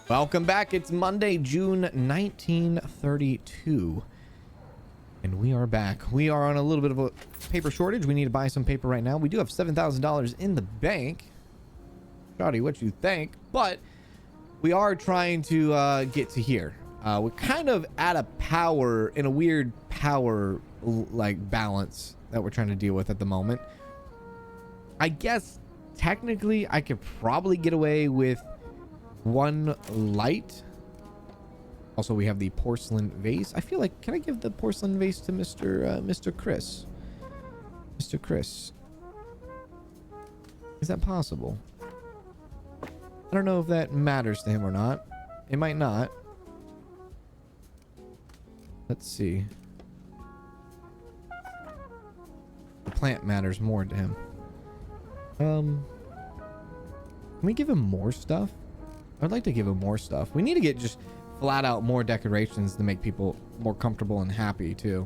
Welcome back. It's Monday, June 1932. And we are back. We are on a little bit of a paper shortage. We need to buy some paper right now. We do have $7,000 in the bank. Shoddy, what you think? But we are trying to get to here. We're kind of at a power, in a weird power like balance that we're trying to deal with at the moment. I guess technically I could probably get away with one light. Also, we have the porcelain vase. I feel like, can I give the porcelain vase to Mr. Chris? Mr. Chris. Is that possible? I don't know if that matters to him or not. It might not. Let's see. The plant matters more to him. Can we give him more stuff? I'd like to give him more stuff. We need to get just flat out more decorations to make people more comfortable and happy too.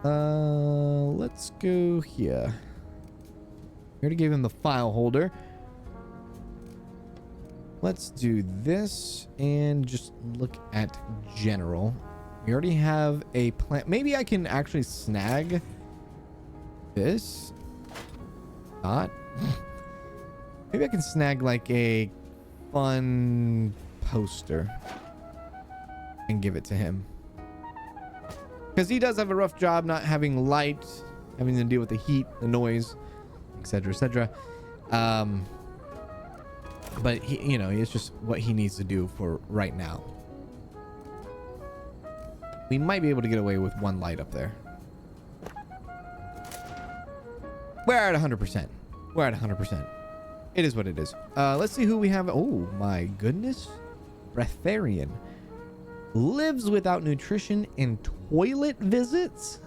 Let's go here. We already gave him the file holder. Let's do this and just look at general. We already have a plant. Maybe I can actually snag this. Not. Maybe I can snag like a fun poster and give it to him, because he does have a rough job not having light, having to deal with the heat, the noise, etc., etc. But he, you know, it's just what he needs to do for right now. We might be able to get away with one light up there. We're at 100%. We're at 100%. It is what it is. Let's see who we have. Oh my goodness. Breatharian. Lives without nutrition and toilet visits?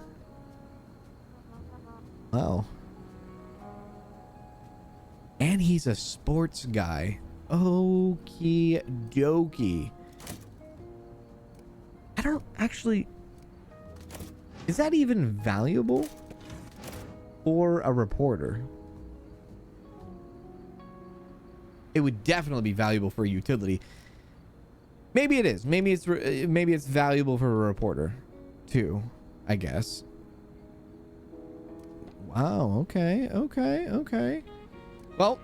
Wow. And he's a sports guy. Okie dokie. I don't actually... Is that even valuable for a reporter? It would definitely be valuable for a utility. Maybe it is. Maybe it's valuable for a reporter too, I guess. Wow. Okay. Okay. Okay. Well,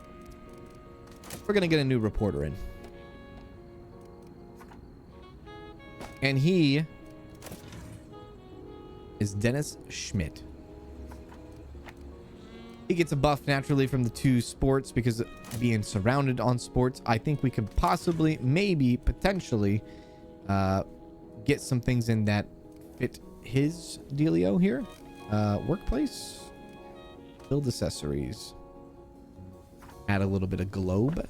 we're gonna get a new reporter in, and he is Dennis Schmidt. He gets a buff naturally from the 2 sports because being surrounded on sports. I think we could possibly, maybe, potentially get some things in that fit his dealio here. Workplace. Build accessories. Add a little bit of globe.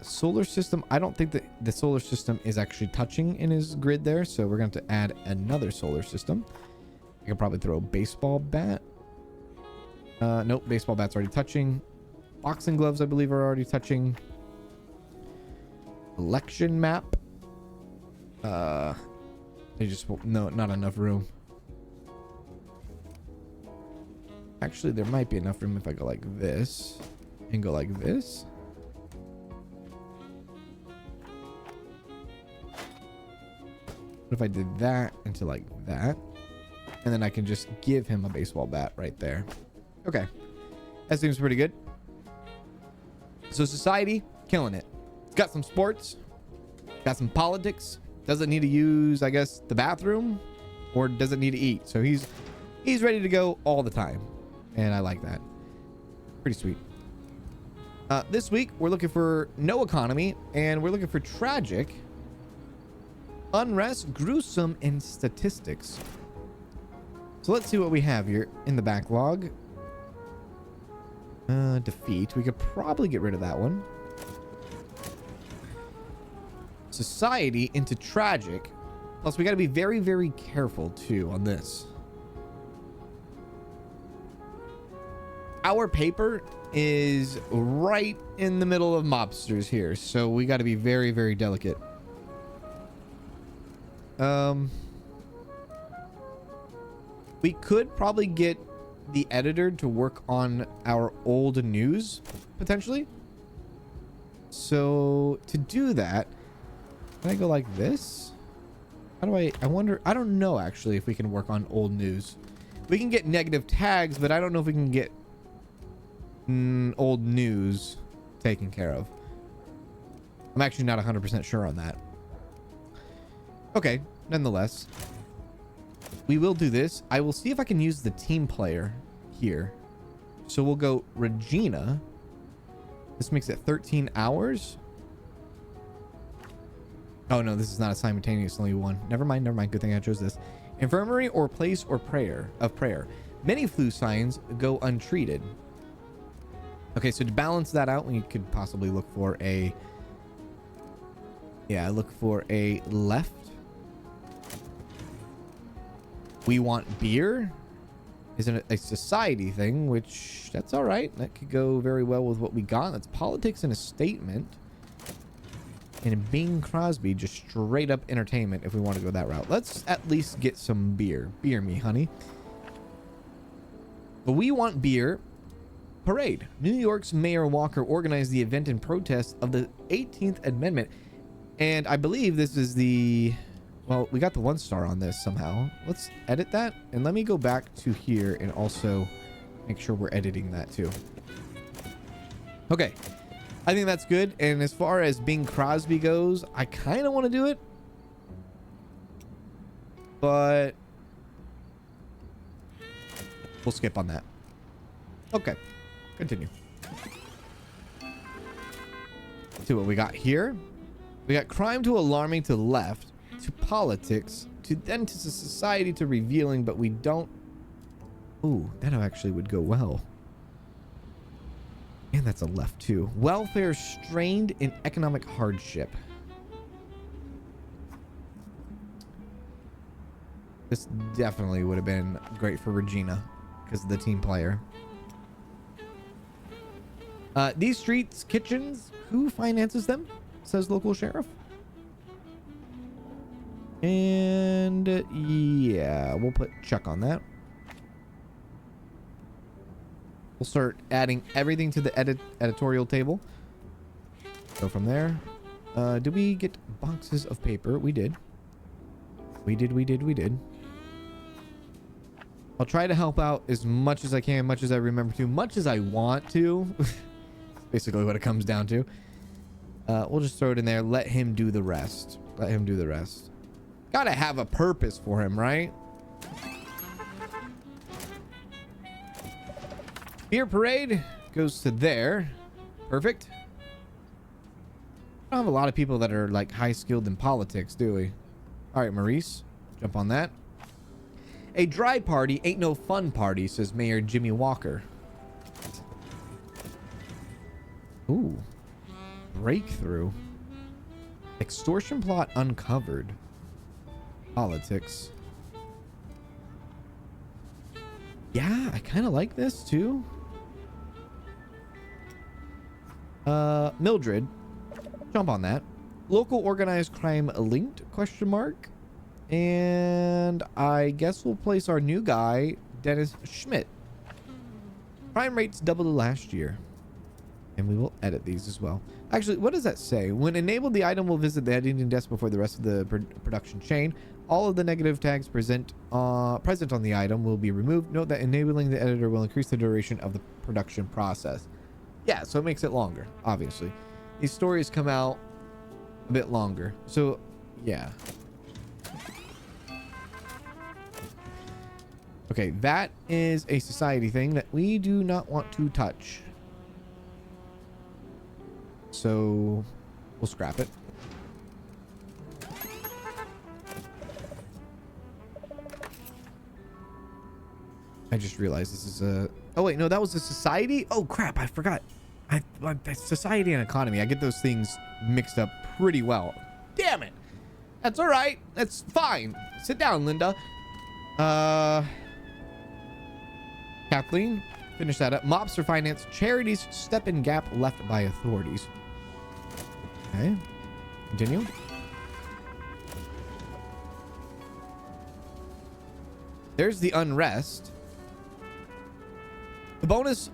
Solar system. I don't think that the solar system is actually touching in his grid there. So we're going to have to add another solar system. I can probably throw a baseball bat. Nope, baseball bat's already touching. Boxing gloves, I believe, are already touching. Election map. They just... No, not enough room. Actually, there might be enough room if I go like this. And go like this. What if I did that into like that? And then I can just give him a baseball bat right there. Okay, that seems pretty good. So society, killing it. It's got some sports, got some politics. Doesn't need to use, I guess, the bathroom, or doesn't need to eat. So he's ready to go all the time, and I like that. Pretty sweet. This week we're looking for no economy, and we're looking for tragic, unrest, gruesome, and statistics. So let's see what we have here in the backlog. Defeat. We could probably get rid of that one. Society into tragic. Plus, we got to be very, very careful too on this. Our paper is right in the middle of mobsters here, so we got to be very, very delicate. We could probably get the editor to work on our old news potentially. So to do that, can I go like this? How do I wonder, I don't know actually if we can work on old news. We can get negative tags, but I don't know if we can get old news taken care of. I'm actually not 100% sure on that. Okay, nonetheless, we will do this. I will see if I can use the team player here. So we'll go Regina. This makes it 13 hours. Oh no, this is not a simultaneous, only one. Never mind, never mind. Good thing I chose this. Infirmary or place or prayer. Many flu signs go untreated. Okay, so to balance that out, we could possibly look for a... Yeah, look for a left. We want beer. Isn't it a society thing, which that's all right. That could go very well with what we got. That's politics and a statement. And Bing Crosby, just straight up entertainment if we want to go that route. Let's at least get some beer. Beer me, honey. But we want beer. Parade. New York's Mayor Walker organized the event in protest of the 18th Amendment. And I believe this is the... Well, we got the 1 star on this somehow. Let's edit that. And let me go back to here and also make sure we're editing that too. Okay. I think that's good. And as far as Bing Crosby goes, I kind of want to do it. But we'll skip on that. Okay. Continue. See what we got here. We got crime to alarming to the left, to politics, to then to society, to revealing, but we don't... Ooh, that actually would go well. And that's a left too. Welfare strained in economic hardship. This definitely would have been great for Regina because of the team player. These streets, kitchens, who finances them? Says local sheriff. And yeah, we'll put Chuck on that. We'll start adding everything to the editorial table. Go from there. Did we get boxes of paper? We did. We did. I'll try to help out as much as I can, much as I remember to, much as I want to. Basically what it comes down to. We'll just throw it in there. Let him do the rest. Gotta have a purpose for him, right? Beer parade goes to there. Perfect. I don't have a lot of people that are like high skilled in politics, do we? All right, Maurice, jump on that. A dry party ain't no fun party, says Mayor Jimmy Walker. Ooh. Breakthrough. Extortion plot uncovered. Politics. Yeah, I kind of like this too. Mildred, jump on that. Local organized crime linked ? And I guess we'll place our new guy, Dennis Schmidt. Crime rates doubled last year. And we will edit these as well. Actually, what does that say? When enabled, the item will visit the editing desk before the rest of the production chain. All of the negative tags present on the item will be removed. Note that enabling the editor will increase the duration of the production process. Yeah, so it makes it longer, obviously. These stories come out a bit longer. So, yeah. Okay, that is a society thing that we do not want to touch. So we'll scrap it. I just realized this is a... Oh, wait, no, that was a society? Oh, crap, I forgot. Society and economy. I get those things mixed up pretty well. Damn it. That's all right. That's fine. Sit down, Linda. Kathleen, finish that up. Mobster finance. Charities step in gap left by authorities. Okay. Continue. There's the unrest. The bonus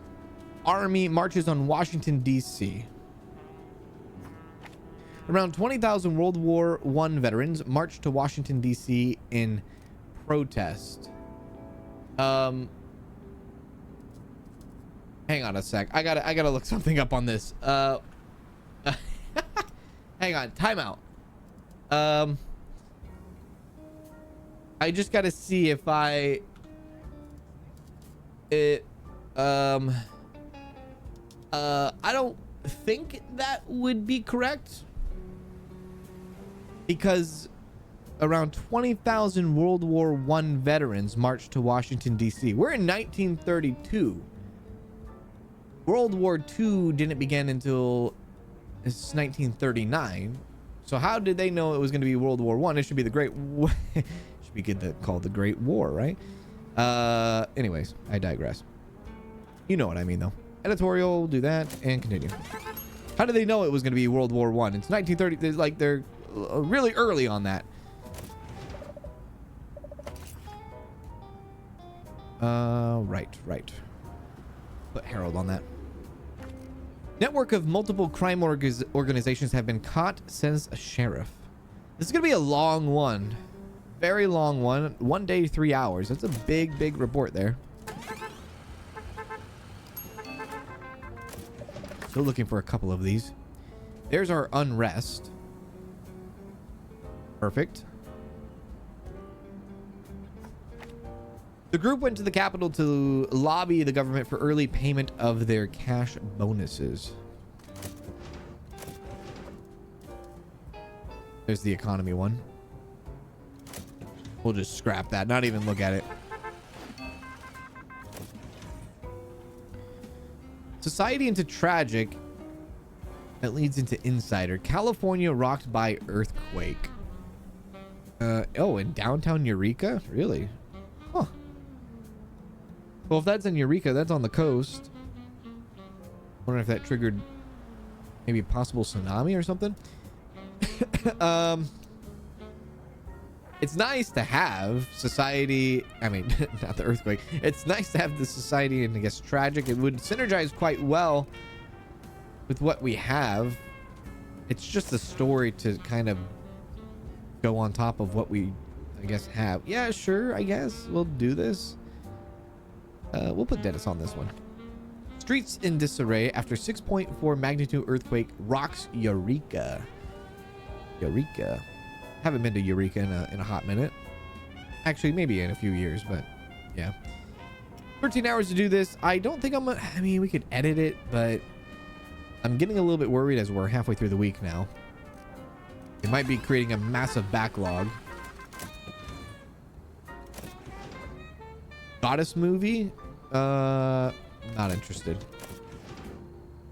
army marches on Washington, D.C. Around 20,000 World War I veterans marched to Washington, D.C. in protest. Hang on a sec. I gotta look something up on this. Hang on. Timeout. I just gotta see if I don't think that would be correct, because around 20,000 World War I veterans marched to Washington, D.C. We're in 1932. World War II didn't begin until 1939. So how did they know it was going to be World War I? It should be the Great War. Should be good called the Great War, right? Anyways, I digress. You know what I mean, though. Editorial, do that, and continue. How did they know it was going to be World War I? It's 1930. Like, they're really early on that. Right. Put Harold on that. Network of multiple crime organizations have been caught, says a sheriff. This is going to be a long one. Very long one. 1 day, 3 hours. That's a big report there. Still looking for a couple of these. There's our unrest. Perfect. The group went to the Capitol to lobby the government for early payment of their cash bonuses. There's the economy one. We'll just scrap that, not even look at it. Society into tragic. That leads into insider. California rocked by earthquake. Oh, in downtown Eureka? Really? Huh. Well, if that's in Eureka, that's on the coast. Wonder if that triggered maybe a possible tsunami or something. It's nice to have society. I mean, not the earthquake. It's nice to have the society, and I guess tragic. It would synergize quite well with what we have. It's just a story to kind of go on top of what we, I guess, have. Yeah, sure. I guess we'll do this. We'll put Dennis on this one. Streets in disarray after 6.4 magnitude earthquake rocks Eureka. Haven't been to Eureka in a hot minute. Actually, maybe in a few years, but yeah. 13 hours to do this. I don't think I mean, we could edit it, but I'm getting a little bit worried as we're halfway through the week now. It might be creating a massive backlog. Goddess movie? Not interested.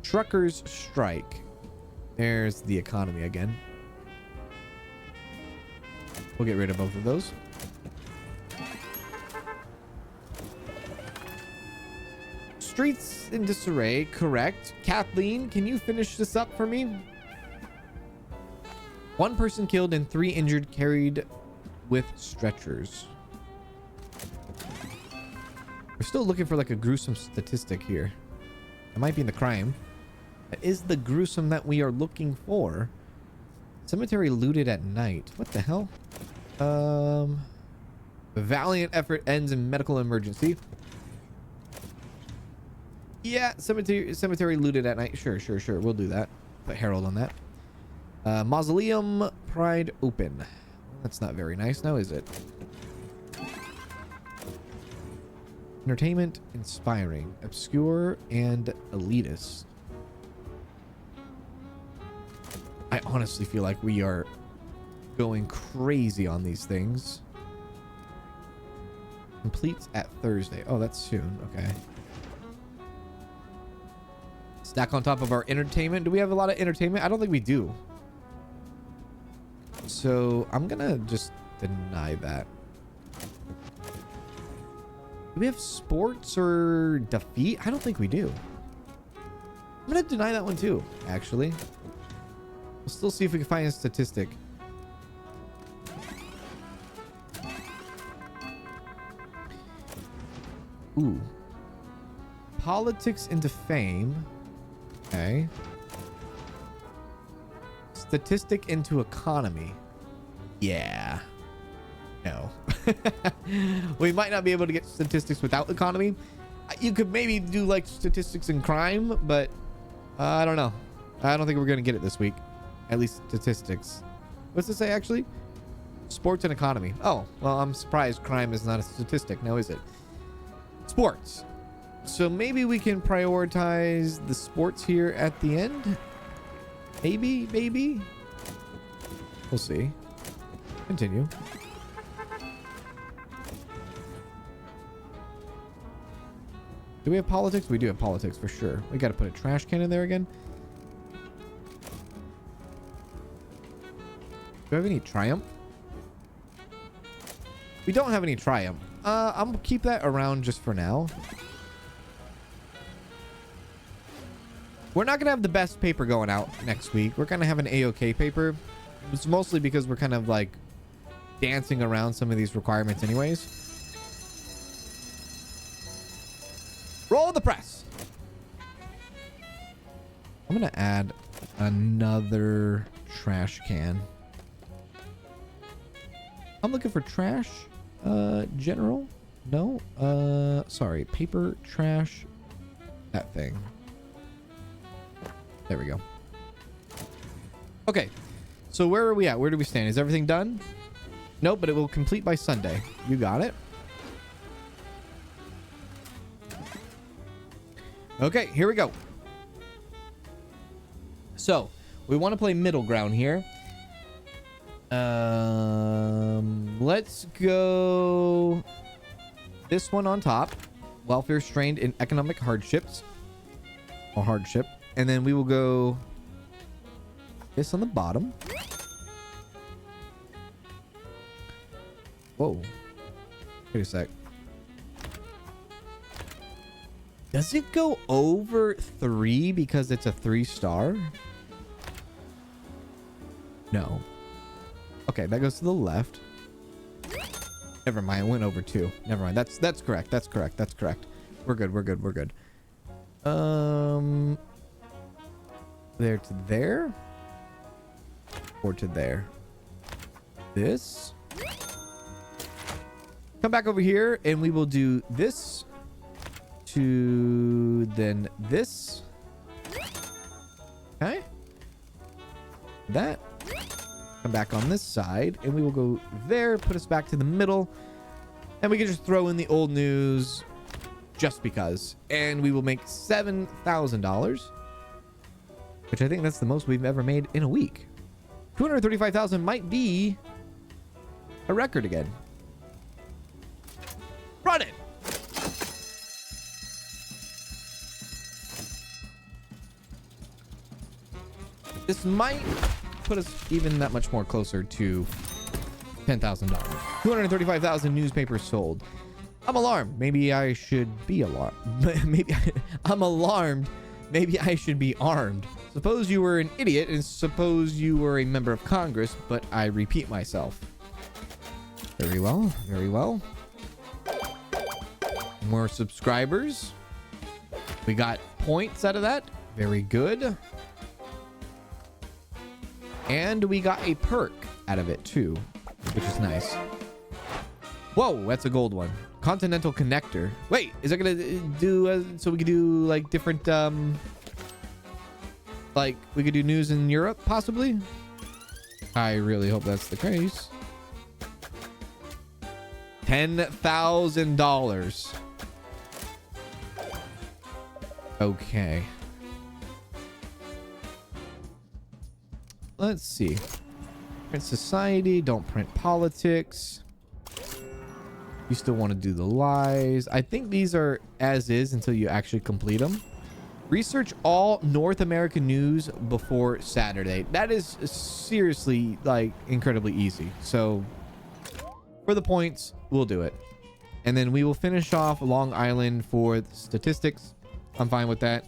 Truckers strike. There's the economy again. We'll get rid of both of those. Streets in disarray, correct. Kathleen, can you finish this up for me? 1 person killed and 3 injured, carried with stretchers. We're still looking for like a gruesome statistic here. It might be in the crime. That is the gruesome that we are looking for. Cemetery looted at night. What the hell? Valiant effort ends in medical emergency. Yeah, cemetery looted at night. Sure. We'll do that. Put Harold on that. Mausoleum pried open. That's not very nice now, is it? Entertainment inspiring, obscure, and elitist. I honestly feel like we are going crazy on these things. Completes at Thursday. Oh, that's soon. Okay. Stack on top of our entertainment. Do we have a lot of entertainment? I don't think we do. So I'm gonna just deny that. Do we have sports or defeat? I don't think we do. I'm gonna deny that one too, actually. We'll still see if we can find a statistic. Ooh. Politics into fame. Okay. statistic into economy. Yeah. No. We might not be able to get statistics without economy. You could maybe do like statistics in crime, but I don't know. I don't think we're going to get it this week. At least statistics. What's it say actually? Sports and economy. Oh, well, I'm surprised crime is not a statistic now, is it? Sports. So maybe we can prioritize the sports here at the end. Maybe. We'll see. Continue. Do we have politics? We do have politics for sure. We got to put a trash can in there again. Do I have any triumph? We don't have any triumph. I'm gonna keep that around just for now. We're not gonna have the best paper going out next week. We're gonna have an A-OK paper. It's mostly because we're kind of like dancing around some of these requirements anyways. Roll the press. I'm gonna add another trash can. I'm looking for trash. General? No. Sorry. Paper, trash. That thing. There we go. Okay. So where are we at? Where do we stand? Is everything done? Nope, but it will complete by Sunday. You got it. Okay, here we go. So, we want to play middle ground here. Let's go this one on top. Welfare strained in economic hardships. Or hardship. And then we will go this on the bottom. Whoa. Wait a sec. Does it go over 3 because it's a 3-star? No. Okay, that goes to the left. Never mind, it went over 2. Never mind. That's correct. That's correct. That's correct. We're good. We're good. We're good. There to there. Or to there. This. Come back over here and we will do this to then this. Okay. That. Come back on this side and we will go there, put us back to the middle, and we can just throw in the old news just because, and we will make $7,000, which I think that's the most we've ever made in a week. 235,000 might be a record again. Run it. This might put us even that much more closer to $10,000. 235,000 newspapers sold. I'm alarmed. Maybe I should be alarmed. Maybe I'm alarmed. Maybe I should be armed. Suppose you were an idiot and suppose you were a member of Congress, but I repeat myself. Very well. Very well. More subscribers. We got points out of that. Very good. And we got a perk out of it too, which is nice. Whoa, that's a gold one. Continental connector. Wait, is that gonna do so we could do like different like we could do news in Europe possibly? I really hope that's the case. $10,000. Okay. Let's see. Print society. Don't print politics. You still want to do the lies. I think these are as is until you actually complete them. Research all North American news before Saturday. That is seriously like incredibly easy. So for the points, we'll do it. And then we will finish off Long Island for the statistics. I'm fine with that.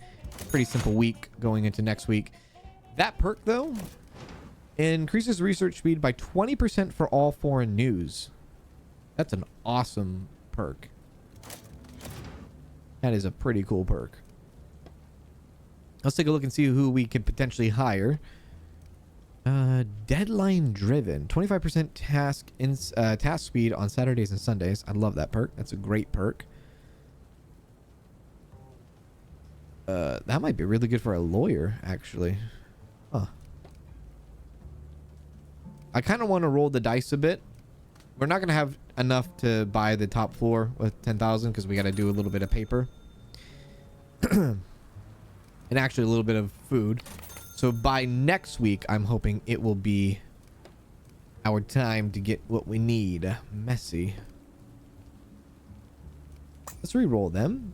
Pretty simple week going into next week. That perk though increases research speed by 20% for all foreign news. That's an awesome perk. That is a pretty cool perk. Let's take a look and see who we can potentially hire. Deadline driven. 25% task speed on Saturdays and Sundays. I love that perk. That's a great perk. That might be really good for a lawyer, actually. Huh. I kind of want to roll the dice a bit. We're not going to have enough to buy the top floor with 10,000 because we got to do a little bit of paper. And actually a little bit of food. So by next week, I'm hoping it will be our time to get what we need. Messy. Let's re-roll them.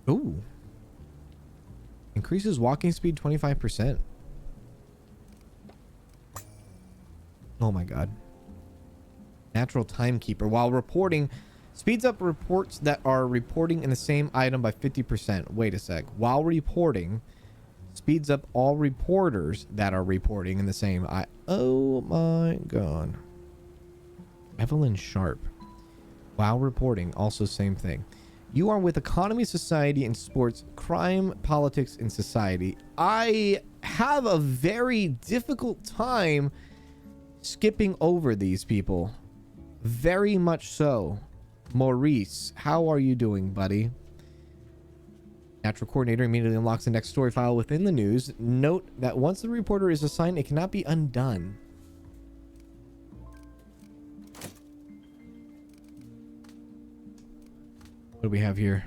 Ooh. Increases walking speed 25%. Oh my god. Natural timekeeper. While reporting, speeds up reports that are reporting in the same item by 50%. Wait a sec. While reporting, speeds up all reporters that are reporting in the same oh my god. Evelyn Sharp. While reporting, also same thing. You are with economy, society, and sports, crime, politics, and society. I have a very difficult time skipping over these people. Very much so. Maurice, how are you doing, buddy? Natural coordinator immediately unlocks the next story file within the news. Note that once the reporter is assigned, it cannot be undone. What do we have here?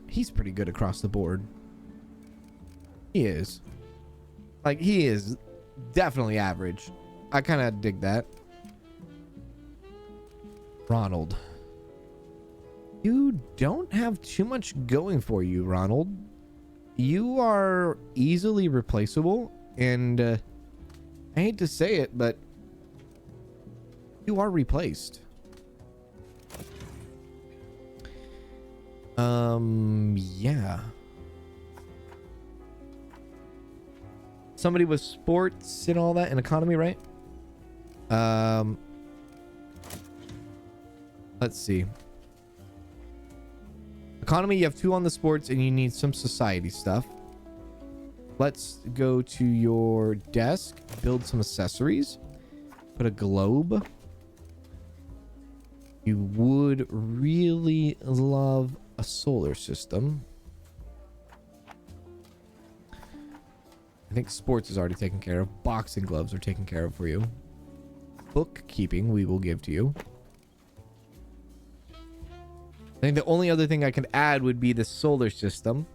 He's pretty good across the board. He is. Like, he is definitely average. I kind of dig that. Ronald. You don't have too much going for you, Ronald. You are easily replaceable, and I hate to say it, but you are replaced. Yeah. Somebody with sports and all that and economy, right? Let's see. Economy, you have 2 on the sports and you need some society stuff. Let's go to your desk, build some accessories, put a globe. You would really love a solar system. I think sports is already taken care of. Boxing gloves are taken care of for you. Bookkeeping we will give to you. I think the only other thing I could add would be the solar system.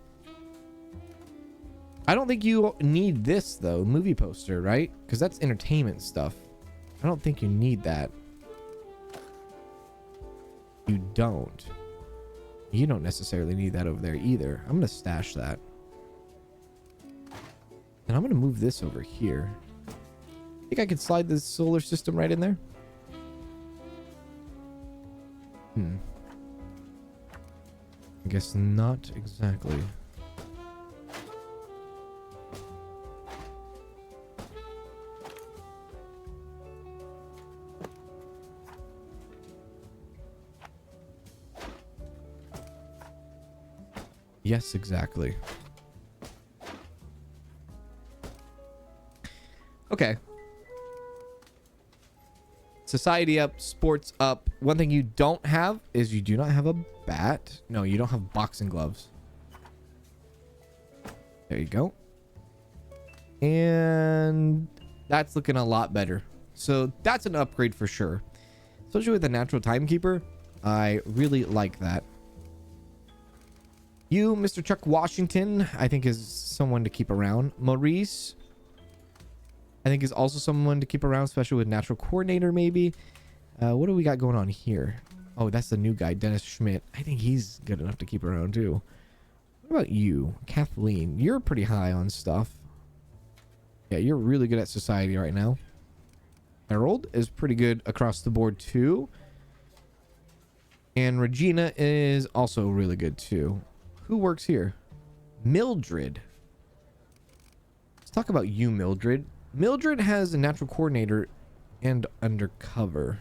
I don't think you need this though. Movie poster, right? Because that's entertainment stuff. I don't think you need that. You don't. You don't necessarily need that over there either. I'm going to stash that. And I'm going to move this over here. Think I could slide this solar system right in there? I guess not exactly. Yes, exactly. Okay. Society up, sports up. One thing you don't have is you do not have a bat. No, you don't have boxing gloves. There you go. And that's looking a lot better. So that's an upgrade for sure. Especially with the natural timekeeper. I really like that. You, Mr. Chuck Washington, I think is someone to keep around. Maurice, I think is also someone to keep around, especially with natural coordinator maybe. What do we got going on here? Oh, that's the new guy, Dennis Schmidt. I think he's good enough to keep around too. What about you, Kathleen? You're pretty high on stuff. Yeah, you're really good at society right now. Harold is pretty good across the board too. And Regina is also really good too. Who works here? Mildred. Let's talk about you, Mildred. Mildred has a natural coordinator and undercover.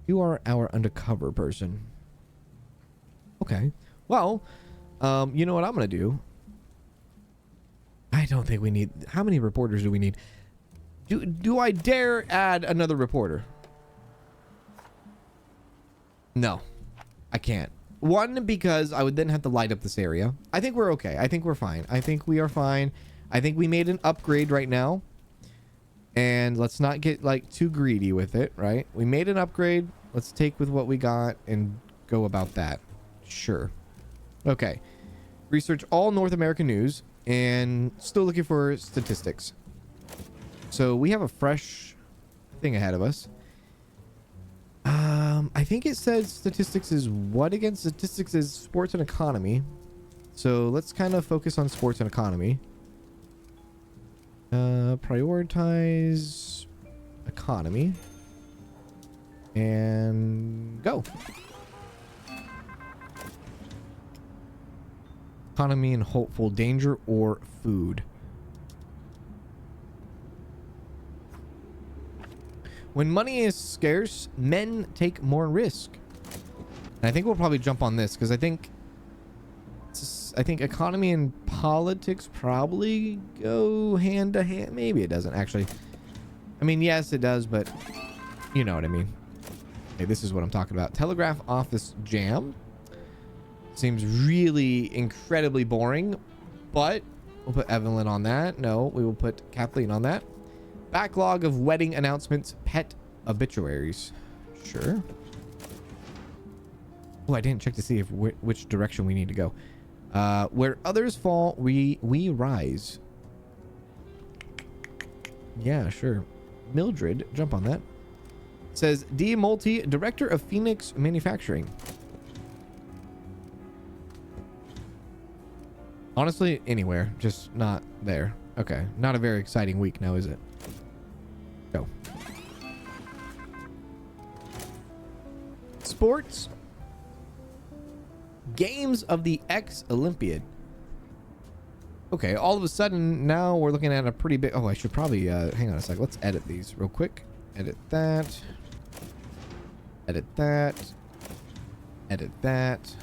You are our undercover person. Okay. Well, you know what I'm going to do? I don't think we need... How many reporters do we need? Do I dare add another reporter? No, I can't. One, because I would then have to light up this area. I think we're okay. I think we're fine. I think we are fine. I think we made an upgrade right now. And let's not get like too greedy with it, right? We made an upgrade. Let's take with what we got and go about that. Sure. Okay. Research all North American news and still looking for statistics. So we have a fresh thing ahead of us. I think it says statistics is what again? Statistics is sports and economy. So let's kind of focus on sports and economy. Prioritize economy and go. Economy and hopeful danger or food. When money is scarce, men take more risk. And I think we'll probably jump on this because I think economy and politics probably go hand to hand. Maybe it doesn't actually. I mean, yes, it does, but you know what I mean. Okay, this is what I'm talking about. Telegraph office jam. Seems really incredibly boring, but we'll put Evelyn on that. No, we will put Kathleen on that. Backlog of wedding announcements, pet obituaries. Sure. Oh, I didn't check to see if which direction we need to go. Where others fall, we rise. Yeah, sure. Mildred, jump on that. Says D. Multi, Director of Phoenix Manufacturing. Honestly, anywhere, just not there. Okay, not a very exciting week now, is it? Go. Sports. Games of the X-Olympiad. Okay, all of a sudden, now we're looking at a pretty big... Oh, I should probably... hang on a sec. Let's edit these real quick. Edit that. Edit that. Edit that.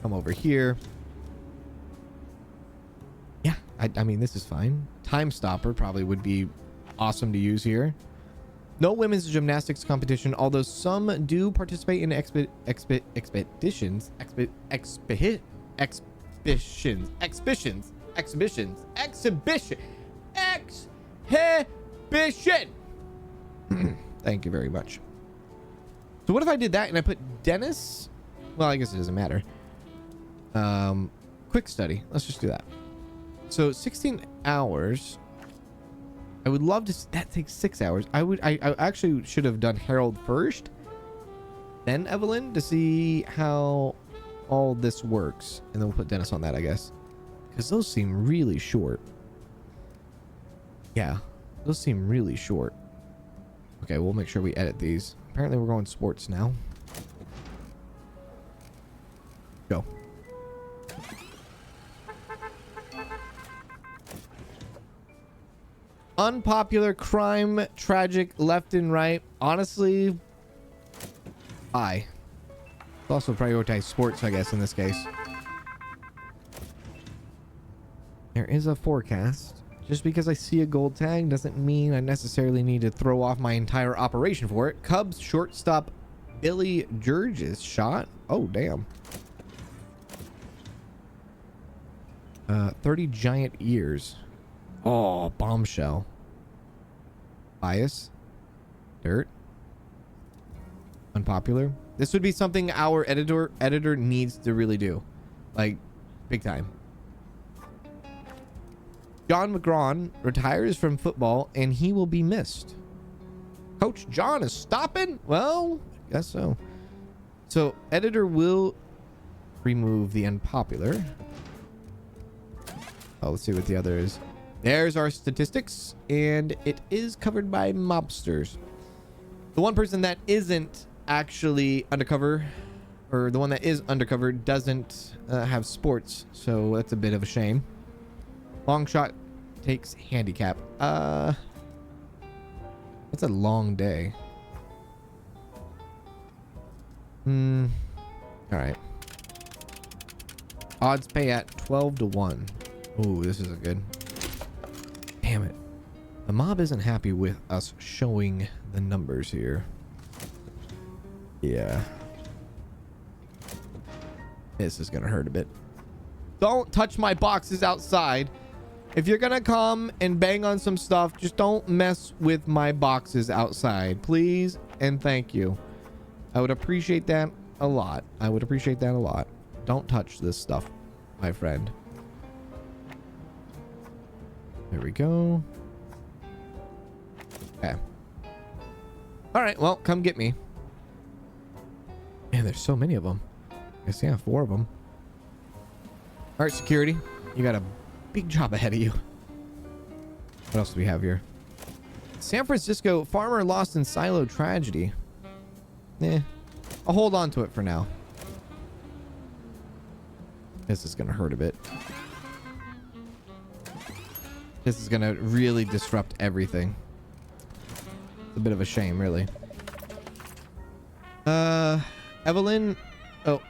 Come over here. Yeah, I mean, this is fine. Time Stopper probably would be awesome to use here. No women's gymnastics competition, although some do participate in exhibitions. Thank you very much. So what if I did that and I put Dennis? Well, I guess it doesn't matter. Quick study. Let's just do that. So 16 hours. I would love to. That takes 6 hours. I actually should have done Harold first, then Evelyn, to see how all this works, and then we'll put Dennis on that, I guess, because those seem really short. Yeah, those seem really short. Okay, we'll make sure we edit these. Apparently, we're going sports now. Go. Unpopular crime, tragic, left and right. Honestly, I also prioritize sports, I guess, in this case. There is a forecast. Just because I see a gold tag doesn't mean I necessarily need to throw off my entire operation for it. Cubs shortstop Billy George's shot. Oh, damn. 30 giant ears. Oh, bombshell. Bias. Dirt. Unpopular. This would be something our editor needs to really do. Like, big time. John McGrawn retires from football and he will be missed. Coach John is stopping? Well, I guess so. So, editor will remove the unpopular. Oh, let's see what the other is. There's our statistics, and it is covered by mobsters. The one person that isn't actually undercover, or the one that is undercover, doesn't have sports, so that's a bit of a shame. Long shot takes handicap. That's a long day. All right. Odds pay at 12 to 1. Ooh, this isn't good. Damn it. The mob isn't happy with us showing the numbers here. Yeah. This is gonna hurt a bit. Don't touch my boxes outside. If you're gonna come and bang on some stuff, just don't mess with my boxes outside, please and thank you. I would appreciate that a lot. I would appreciate that a lot. Don't touch this stuff, my friend. There we go. Okay. All right, well, come get me. Man, there's so many of them. I see, 4 of them. All right, security, you got a big job ahead of you. What else do we have here? San Francisco farmer lost in silo tragedy. I'll hold on to it for now. This is gonna hurt a bit. This is gonna really disrupt everything. It's a bit of a shame, really. Evelyn. Oh,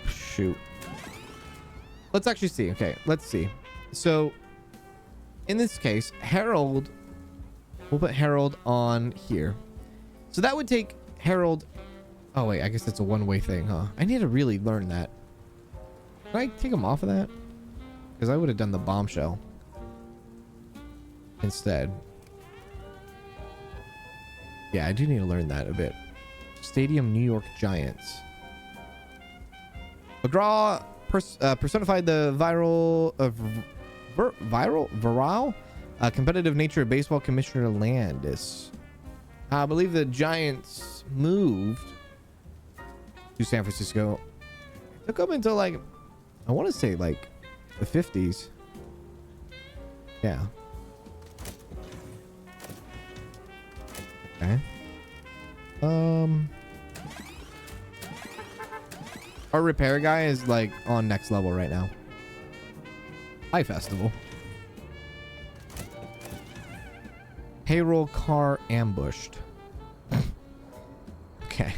shoot. Let's actually see. Okay, let's see. So, in this case, Harold. We'll put Harold on here. So that would take Harold. Oh wait, I guess that's a one-way thing, huh? I need to really learn that. Can I take him off of that? Because I would have done the bombshell instead. Yeah, I do need to learn that a bit. Stadium, New York Giants. McGraw personified the virile competitive nature of baseball. Commissioner Landis. I believe the Giants moved to San Francisco. It took them until like, I want to say like the 50s. Yeah. Okay. Our repair guy is like on next level right now. High festival. Payroll car ambushed. Okay.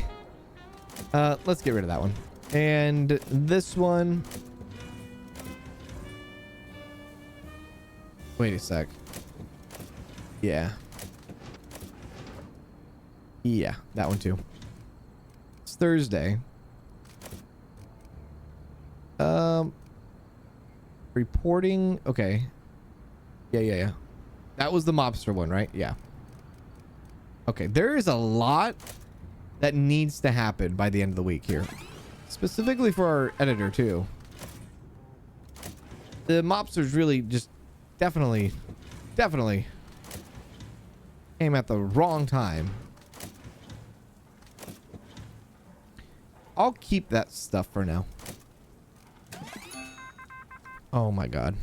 Let's get rid of that one. And this one. Wait a sec. Yeah. Yeah, that one too. It's Thursday. Reporting. Okay. Yeah. That was the mobster one, right? Yeah. Okay, there is a lot that needs to happen by the end of the week here. Specifically for our editor too. The mobsters really just definitely came at the wrong time. I'll keep that stuff for now. Oh my god.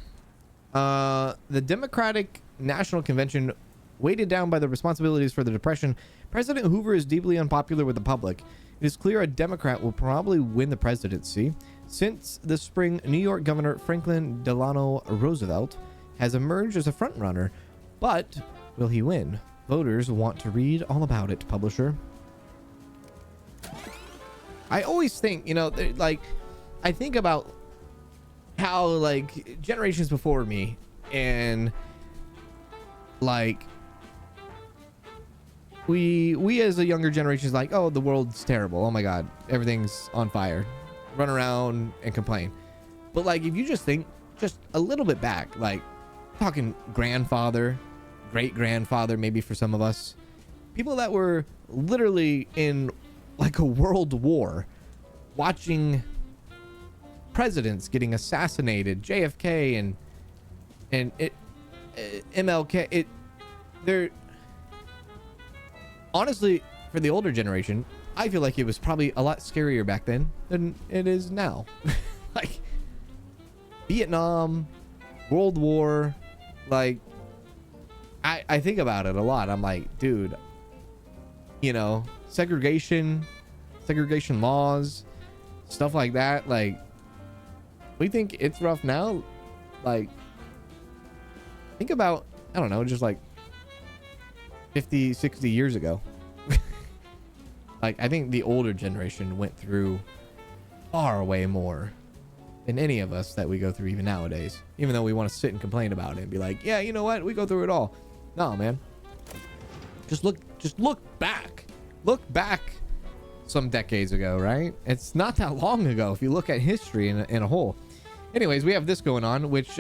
The Democratic National Convention, weighted down by the responsibilities for the Depression, President Hoover is deeply unpopular with the public. It is clear a Democrat will probably win the presidency. Since the spring, New York Governor Franklin Delano Roosevelt has emerged as a frontrunner. But will he win? Voters want to read all about it, publisher. I always think, you know, like, I think about how, like, generations before me and, like, we as a younger generation is like, oh, the world's terrible. Oh my God, everything's on fire. Run around and complain. But, like, if you just think just a little bit back, like, talking grandfather, great-grandfather, maybe for some of us, people that were literally in like a world war, watching presidents getting assassinated, JFK and MLK. They're honestly, for the older generation, I feel like it was probably a lot scarier back then than it is now. Like Vietnam, World War, like I think about it a lot. I'm like, dude, you know, segregation laws, stuff like that. Like, we think it's rough now. Like, think about, I don't know, just like 50, 60 years ago. Like, I think the older generation went through far way more in any of us that we go through even nowadays, even though we want to sit and complain about it and be like, yeah, you know what, we go through it all. No, man, just look back some decades ago, right? It's not that long ago if you look at history in a whole. Anyways, we have this going on, which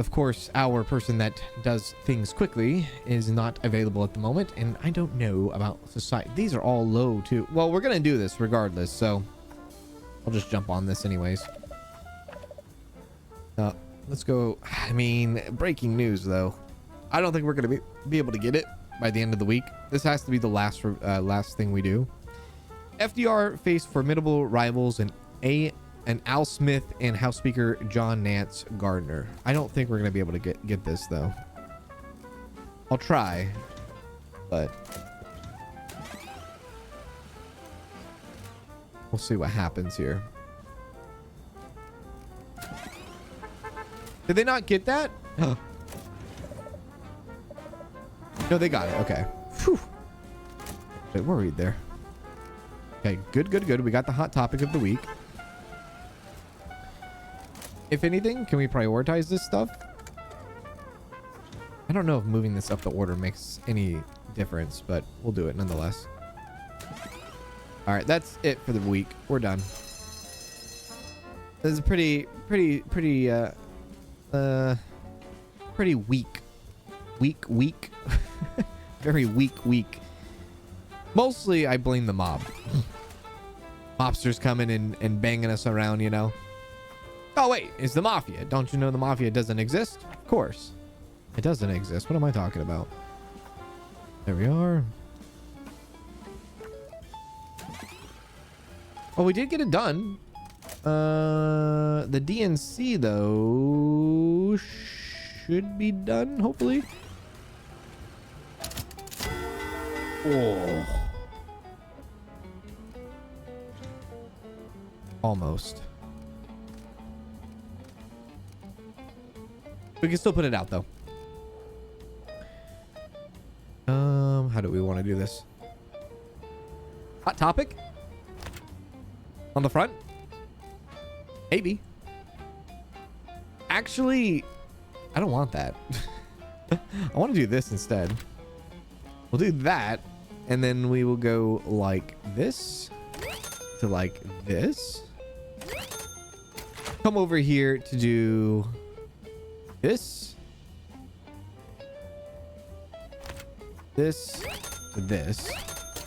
of course, our person that does things quickly is not available at the moment, and I don't know about society. These are all low too. Well, we're gonna do this regardless, so I'll just jump on this anyways. Let's go. I mean, breaking news though. I don't think we're gonna be able to get it by the end of the week. This has to be the last thing we do. FDR faced formidable rivals and Al Smith and House Speaker John Nance Gardner. I don't think we're gonna be able to get this though. I'll try, but we'll see what happens here. Did they not get that? No, they got it. Okay. Whew. A bit worried there. Okay, good. We got the hot topic of the week. If anything, can we prioritize this stuff? I don't know if moving this up the order makes any difference, but we'll do it nonetheless. All right, that's it for the week. We're done. This is a pretty weak. Very weak. Mostly, I blame the mob. Mobsters coming and banging us around, you know. Oh, wait, it's the mafia. Don't you know the mafia doesn't exist? Of course. It doesn't exist. What am I talking about? There we are. Oh, we did get it done. The DNC, though, should be done, hopefully. Oh. Almost. We can still put it out though. How do we want to do this? Hot topic on the front? Maybe. Actually, I don't want that. I want to do this instead. We'll do that, and then we will go like this to like this. Come over here to do this, this, this.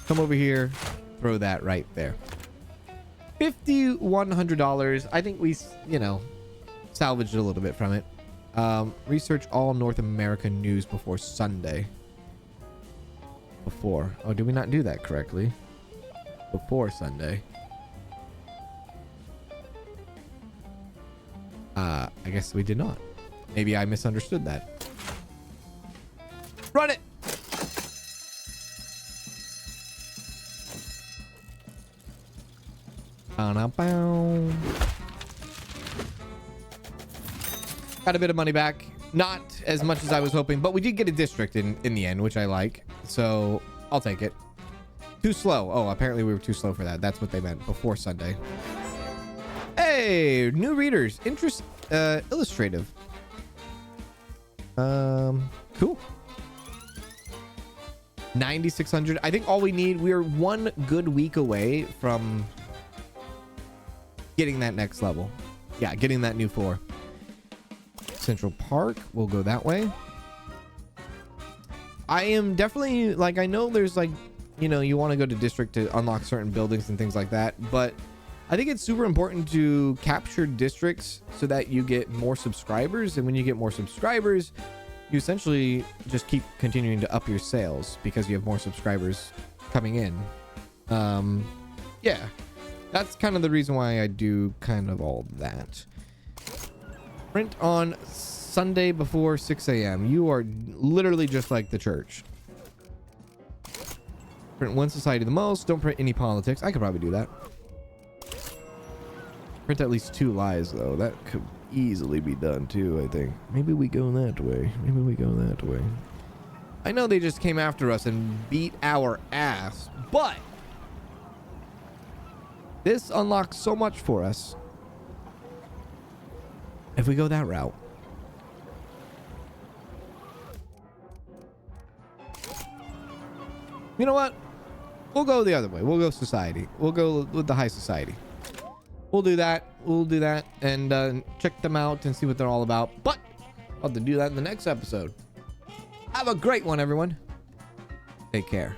Come over here, throw that right there. $5,100. I think we, you know, salvaged a little bit from it. Research all North American news before Sunday. Before. Oh, did we not do that correctly? Before Sunday. I guess we did not. Maybe I misunderstood that. Run it! Got a bit of money back. Not as much as I was hoping, but we did get a district in the end, which I like. So I'll take it. Too slow. Oh, apparently we were too slow for that. That's what they meant before Sunday. Hey, new readers. Interest illustrative. Cool. 9,600. I think all we need, we're one good week away from getting that next level. Yeah, getting that new floor. Central Park, we'll go that way. I am definitely, like, I know there's like, you know, you want to go to district to unlock certain buildings and things like that, but I think it's super important to capture districts so that you get more subscribers, and when you get more subscribers, you essentially just keep continuing to up your sales because you have more subscribers coming in. Yeah, that's kind of the reason why I do kind of all that. Print on Sunday before 6 a.m. You are literally just like the church. Print one society the most. Don't print any politics. I could probably do that. Print at least 2 lies, though. That could easily be done, too, I think. Maybe we go that way. Maybe we go that way. I know they just came after us and beat our ass, but This unlocks so much for us if we go that route. You know what? We'll go the other way. We'll go society. We'll go with the high society. We'll do that. We'll do that and check them out and see what they're all about. But I'll have to do that in the next episode. Have a great one, everyone. Take care.